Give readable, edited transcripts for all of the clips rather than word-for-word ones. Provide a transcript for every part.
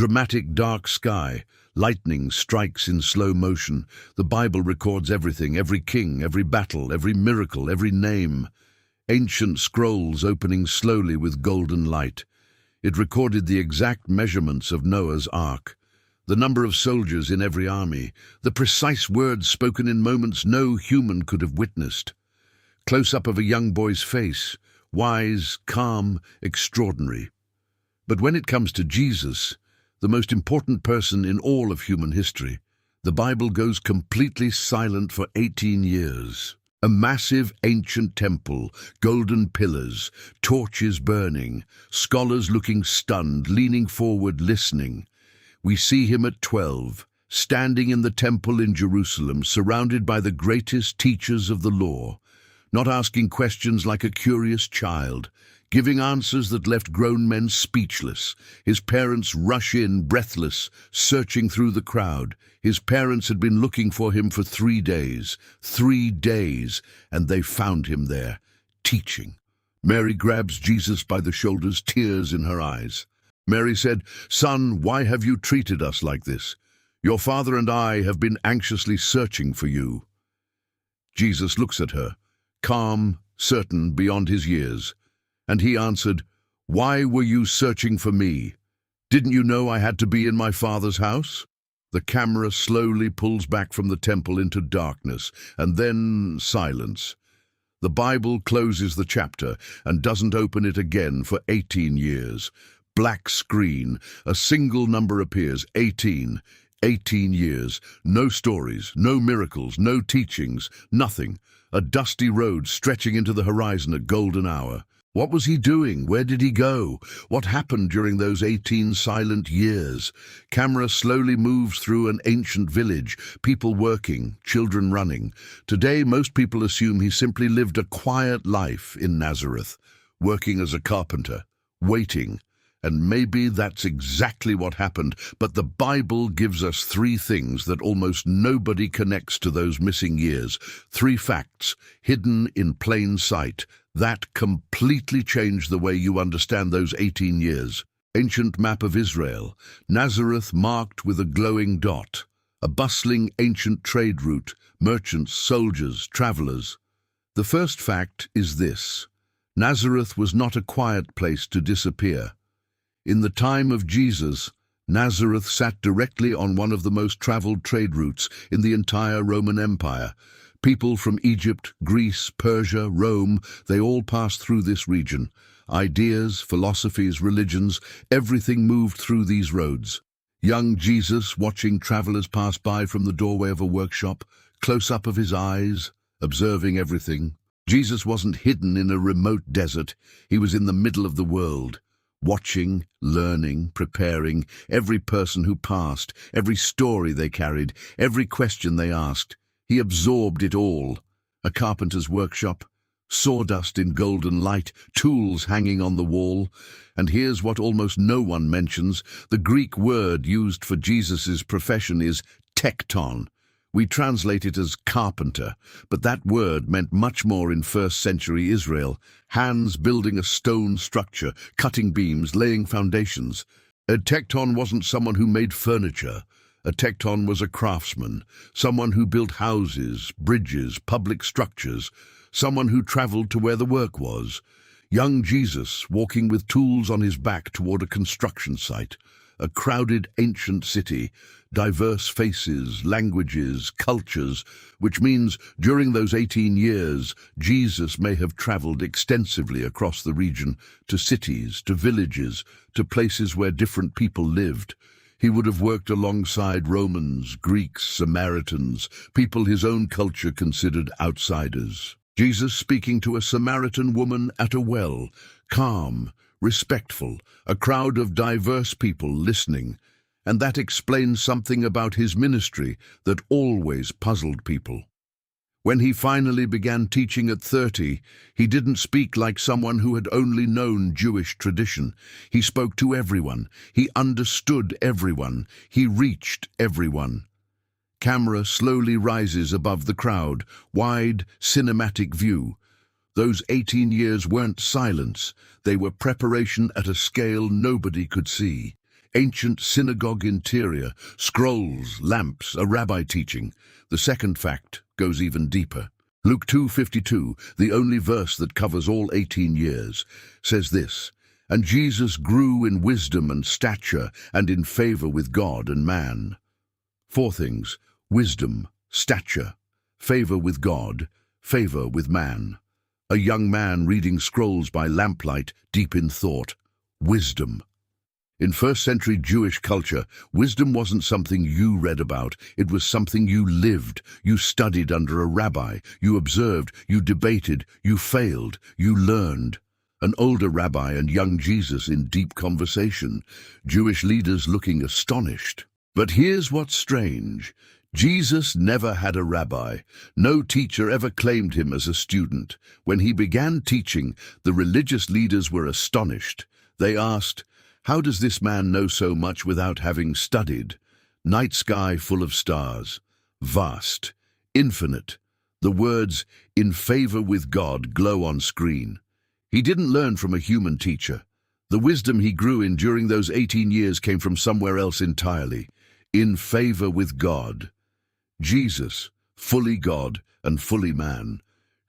Dramatic dark sky. Lightning strikes in slow motion. The Bible records everything, every king, every battle, every miracle, every name. Ancient scrolls opening slowly with golden light. It recorded the exact measurements of Noah's ark, the number of soldiers in every army, the precise words spoken in moments no human could have witnessed. Close-up of a young boy's face, wise, calm, extraordinary. But when it comes to Jesus, the most important person in all of human history, the Bible goes completely silent for 18 years. A massive ancient temple, golden pillars, torches burning, scholars looking stunned, leaning forward, listening. We see him at 12, standing in the temple in Jerusalem, surrounded by the greatest teachers of the law, not asking questions like a curious child, giving answers that left grown men speechless. His parents rush in, breathless, searching through the crowd. His parents had been looking for him for 3 days, and they found him there, teaching. Mary grabs Jesus by the shoulders, tears in her eyes. Mary said, "Son, why have you treated us like this? Your father and I have been anxiously searching for you." Jesus looks at her, calm, certain beyond his years. And he answered, "Why were you searching for me? Didn't you know I had to be in my Father's house?" The camera slowly pulls back from the temple into darkness, and then silence. The Bible closes the chapter and doesn't open it again for 18 years. Black screen, a single number appears, 18. 18 years, no stories, no miracles, no teachings, nothing. A dusty road stretching into the horizon at golden hour. What was he doing? Where did he go? What happened during those 18 silent years? Camera slowly moves through an ancient village, people working, children running. Today, most people assume he simply lived a quiet life in Nazareth, working as a carpenter, waiting. And maybe that's exactly what happened, but the Bible gives us 3 things that almost nobody connects to those missing years. 3 facts, hidden in plain sight, that completely changed the way you understand those 18 years. Ancient map of Israel, Nazareth marked with a glowing dot. A bustling ancient trade route, merchants, soldiers, travelers. The first fact is this: Nazareth was not a quiet place to disappear. In the time of Jesus, Nazareth sat directly on one of the most traveled trade routes in the entire Roman Empire. People from Egypt, Greece, Persia, Rome, they all passed through this region. Ideas, philosophies, religions, everything moved through these roads. Young Jesus watching travelers pass by from the doorway of a workshop, close-up of his eyes, observing everything. Jesus wasn't hidden in a remote desert. He was in the middle of the world. Watching, learning, preparing, every person who passed, every story they carried, every question they asked. He absorbed it all. A carpenter's workshop, sawdust in golden light, tools hanging on the wall. And here's what almost no one mentions. The Greek word used for Jesus's profession is tekton. We translate it as carpenter, but that word meant much more in first-century Israel. Hands building a stone structure, cutting beams, laying foundations. A tekton wasn't someone who made furniture. A tekton was a craftsman, someone who built houses, bridges, public structures, someone who traveled to where the work was. Young Jesus walking with tools on his back toward a construction site. A crowded ancient city, diverse faces, languages, cultures, which means during those 18 years, Jesus may have traveled extensively across the region, to cities, to villages, to places where different people lived. He would have worked alongside Romans, Greeks, Samaritans, people his own culture considered outsiders. Jesus speaking to a Samaritan woman at a well, calm, respectful, a crowd of diverse people listening. And that explains something about his ministry that always puzzled people. When he finally began teaching at 30, he didn't speak like someone who had only known Jewish tradition. He spoke to everyone. He understood everyone. He reached everyone. Camera slowly rises above the crowd, wide, cinematic view. Those 18 years weren't silence. They were preparation at a scale nobody could see. ancient synagogue interior, scrolls, lamps, a rabbi teaching. The second fact goes even deeper. Luke 2:52, the only verse that covers all 18 years, says this, "And Jesus grew in wisdom and stature and in favor with God and man." Four things: wisdom, stature, favor with God, favor with man. A young man reading scrolls by lamplight, deep in thought. Wisdom. In first-century Jewish culture, wisdom wasn't something you read about. It was something you lived. You studied under a rabbi. You observed. You debated. You failed. You learned. An older rabbi and young Jesus in deep conversation. Jewish leaders looking astonished. But here's what's strange. Jesus never had a rabbi. No teacher ever claimed him as a student. When he began teaching, the religious leaders were astonished. They asked, "How does this man know so much without having studied?" Night sky full of stars. Vast. Infinite. The words, "in favor with God," glow on screen. He didn't learn from a human teacher. The wisdom he grew in during those 18 years came from somewhere else entirely. In favor with God. Jesus, fully God and fully man,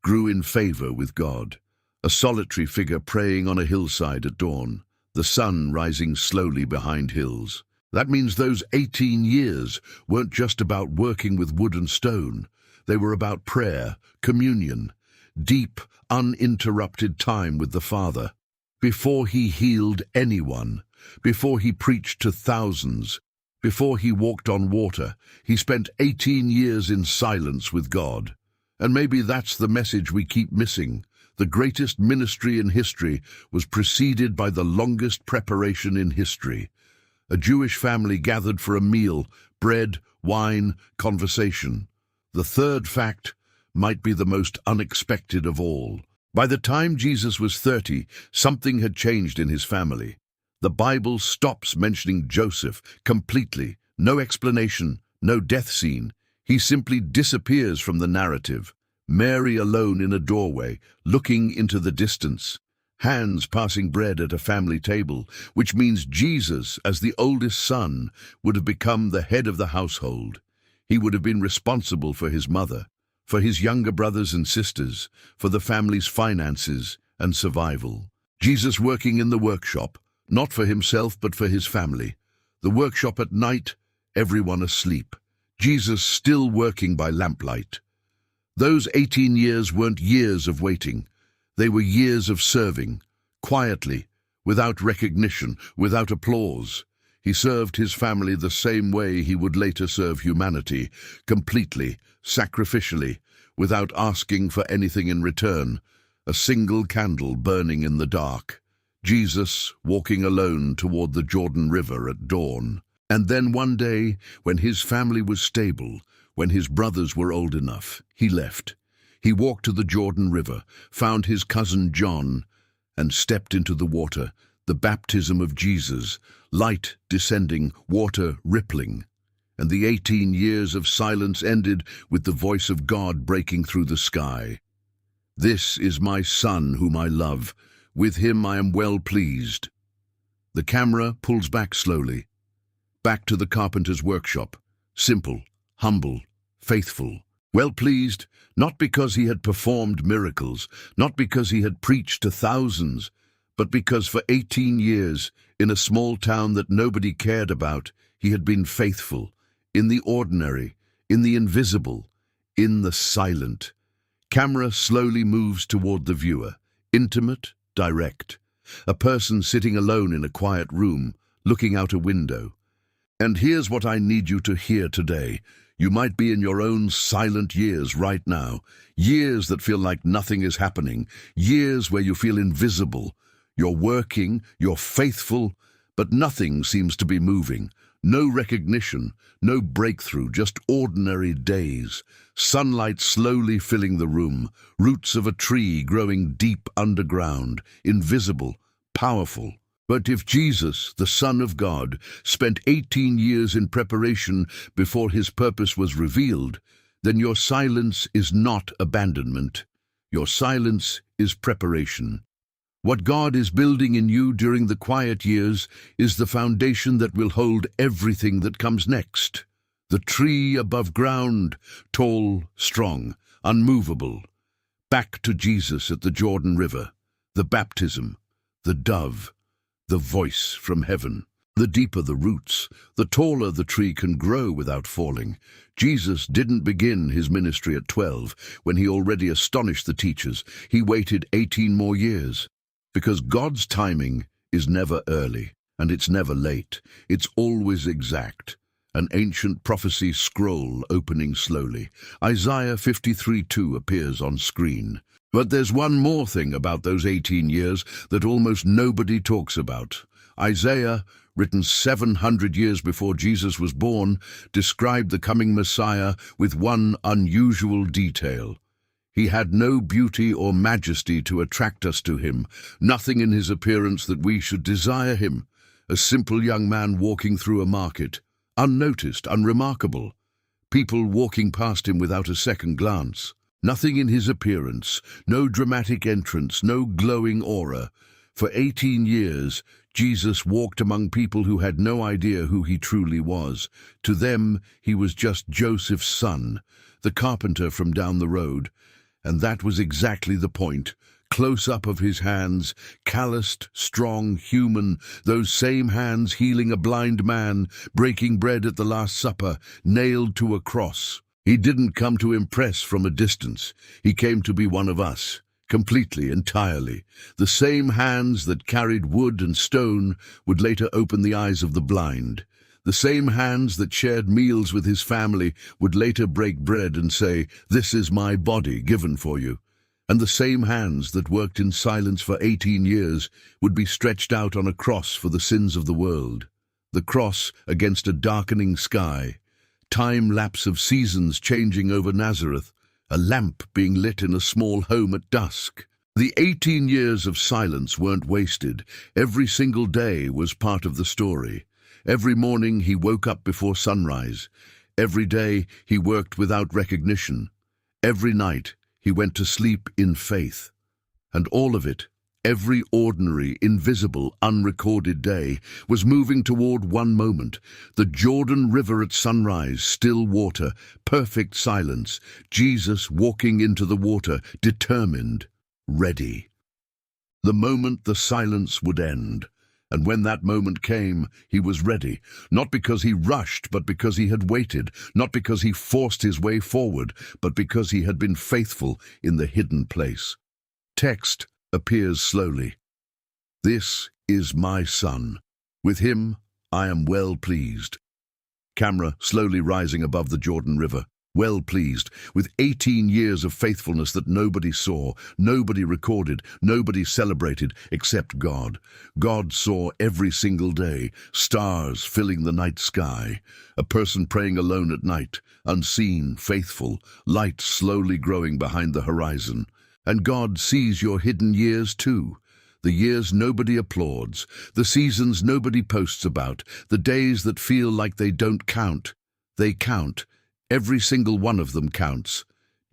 grew in favor with God. A solitary figure praying on a hillside at dawn, the sun rising slowly behind hills. That means those 18 years weren't just about working with wood and stone. They were about prayer, communion, deep, uninterrupted time with the Father. Before he healed anyone, before he preached to thousands, before he walked on water, he spent 18 years in silence with God. And maybe that's the message we keep missing. The greatest ministry in history was preceded by the longest preparation in history. A Jewish family gathered for a meal, bread, wine, conversation. The third fact might be the most unexpected of all. By the time Jesus was 30, something had changed in his family. The Bible stops mentioning Joseph completely. No explanation, no death scene. He simply disappears from the narrative. Mary alone in a doorway, looking into the distance. Hands passing bread at a family table, which means Jesus, as the oldest son, would have become the head of the household. He would have been responsible for his mother, for his younger brothers and sisters, for the family's finances and survival. Jesus working in the workshop, not for himself but for his family. The workshop at night, everyone asleep. Jesus still working by lamplight. Those 18 years weren't years of waiting. They were years of serving, quietly, without recognition, without applause. He served his family the same way he would later serve humanity, completely, sacrificially, without asking for anything in return. A single candle burning in the dark. Jesus walking alone toward the Jordan River at dawn. And then one day, when his family was stable, when his brothers were old enough, he left. He walked to the Jordan River, found his cousin John, and stepped into the water, the baptism of Jesus, light descending, water rippling. And the 18 years of silence ended with the voice of God breaking through the sky. "This is my Son whom I love. With him I am well pleased." The camera pulls back slowly, back to the carpenter's workshop, simple, humble, faithful. Well pleased, not because he had performed miracles, not because he had preached to thousands, but because for 18 years, in a small town that nobody cared about, he had been faithful, in the ordinary, in the invisible, in the silent. Camera slowly moves toward the viewer, intimate, direct. A person sitting alone in a quiet room, looking out a window. And here's what I need you to hear today. You might be in your own silent years right now, years that feel like nothing is happening, years where you feel invisible. You're working, you're faithful, but nothing seems to be moving. No recognition, no breakthrough, just ordinary days. Sunlight slowly filling the room, roots of a tree growing deep underground, invisible, powerful. But if Jesus, the Son of God, spent 18 years in preparation before his purpose was revealed, then your silence is not abandonment. Your silence is preparation. What God is building in you during the quiet years is the foundation that will hold everything that comes next. The tree above ground, tall, strong, unmovable. Back to Jesus at the Jordan River, the baptism, the dove, the voice from heaven. The deeper the roots, the taller the tree can grow without falling. Jesus didn't begin his ministry at 12, when he already astonished the teachers. He waited 18 more years. Because God's timing is never early, and it's never late. It's always exact. An ancient prophecy scroll opening slowly. Isaiah 53:2 appears on screen. But there's one more thing about those 18 years that almost nobody talks about. Isaiah, written 700 years before Jesus was born, described the coming Messiah with one unusual detail. He had no beauty or majesty to attract us to him, nothing in his appearance that we should desire him. A simple young man walking through a market, unnoticed, unremarkable. People walking past him without a second glance. Nothing in his appearance, no dramatic entrance, no glowing aura. For 18 years, Jesus walked among people who had no idea who he truly was. To them, he was just Joseph's son, the carpenter from down the road. And that was exactly the point. Close-up of his hands, calloused, strong, human, those same hands healing a blind man, breaking bread at the Last Supper, nailed to a cross. He didn't come to impress from a distance. He came to be one of us, completely, entirely. The same hands that carried wood and stone would later open the eyes of the blind. The same hands that shared meals with his family would later break bread and say, "This is my body given for you." And the same hands that worked in silence for 18 years would be stretched out on a cross for the sins of the world. The cross against a darkening sky, time-lapse of seasons changing over Nazareth, a lamp being lit in a small home at dusk. The 18 years of silence weren't wasted. Every single day was part of the story. Every morning he woke up before sunrise. Every day he worked without recognition. Every night he went to sleep in faith. And all of it, every ordinary, invisible, unrecorded day, was moving toward one moment. The Jordan River at sunrise, still water, perfect silence, Jesus walking into the water, determined, ready. The moment the silence would end. And when that moment came, he was ready, not because he rushed, but because he had waited, not because he forced his way forward, but because he had been faithful in the hidden place. Text appears slowly. "This is my son. With him I am well pleased." Camera slowly rising above the Jordan River. Well pleased, with 18 years of faithfulness that nobody saw, nobody recorded, nobody celebrated except God. God saw every single day, stars filling the night sky, a person praying alone at night, unseen, faithful, light slowly growing behind the horizon. And God sees your hidden years too. The years nobody applauds, the seasons nobody posts about, the days that feel like they don't count. They count. Every single one of them counts.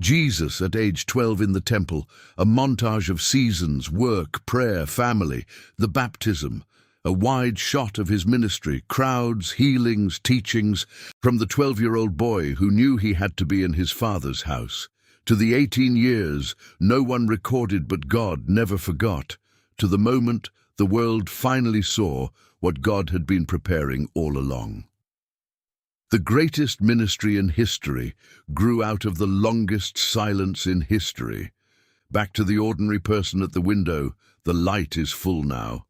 Jesus at age 12 in the temple, a montage of seasons, work, prayer, family, the baptism, a wide shot of his ministry, crowds, healings, teachings, from the 12-year-old boy who knew he had to be in his father's house. To the 18 years, no one recorded but God never forgot. To the moment the world finally saw what God had been preparing all along. The greatest ministry in history grew out of the longest silence in history. Back to the ordinary person at the window, the light is full now.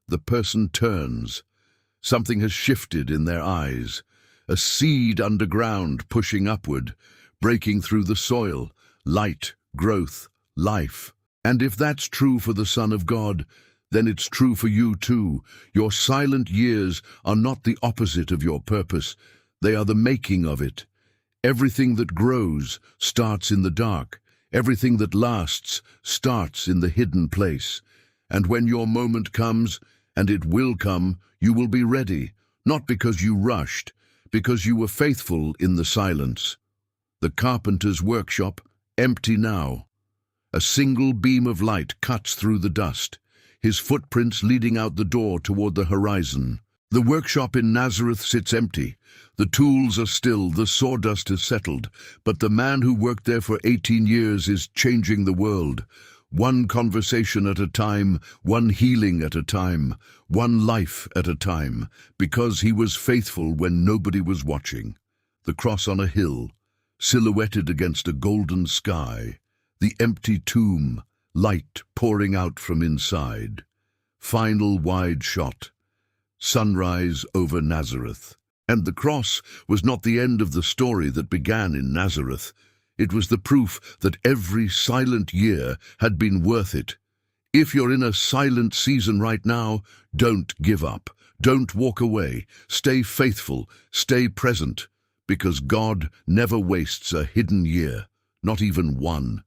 The person turns. Something has shifted in their eyes. A seed underground pushing upward, breaking through the soil. Light, growth, life. And if that's true for the Son of God, then it's true for you too. Your silent years are not the opposite of your purpose. They are the making of it. Everything that grows starts in the dark. Everything that lasts starts in the hidden place. And when your moment comes, and it will come, you will be ready, not because you rushed, because you were faithful in the silence. The carpenter's workshop, empty now. A single beam of light cuts through the dust. his footprints leading out the door toward the horizon. The workshop in Nazareth sits empty. The tools are still, the sawdust has settled, but the man who worked there for 18 years is changing the world. One conversation at a time, one healing at a time, one life at a time, because he was faithful when nobody was watching. The cross on a hill, silhouetted against a golden sky. The empty tomb, light pouring out from inside. Final wide shot. Sunrise over Nazareth. And the cross was not the end of the story that began in Nazareth. It was the proof that every silent year had been worth it. If you're in a silent season right now, don't give up. Don't walk away. Stay faithful. Stay present. Because God never wastes a hidden year, not even one.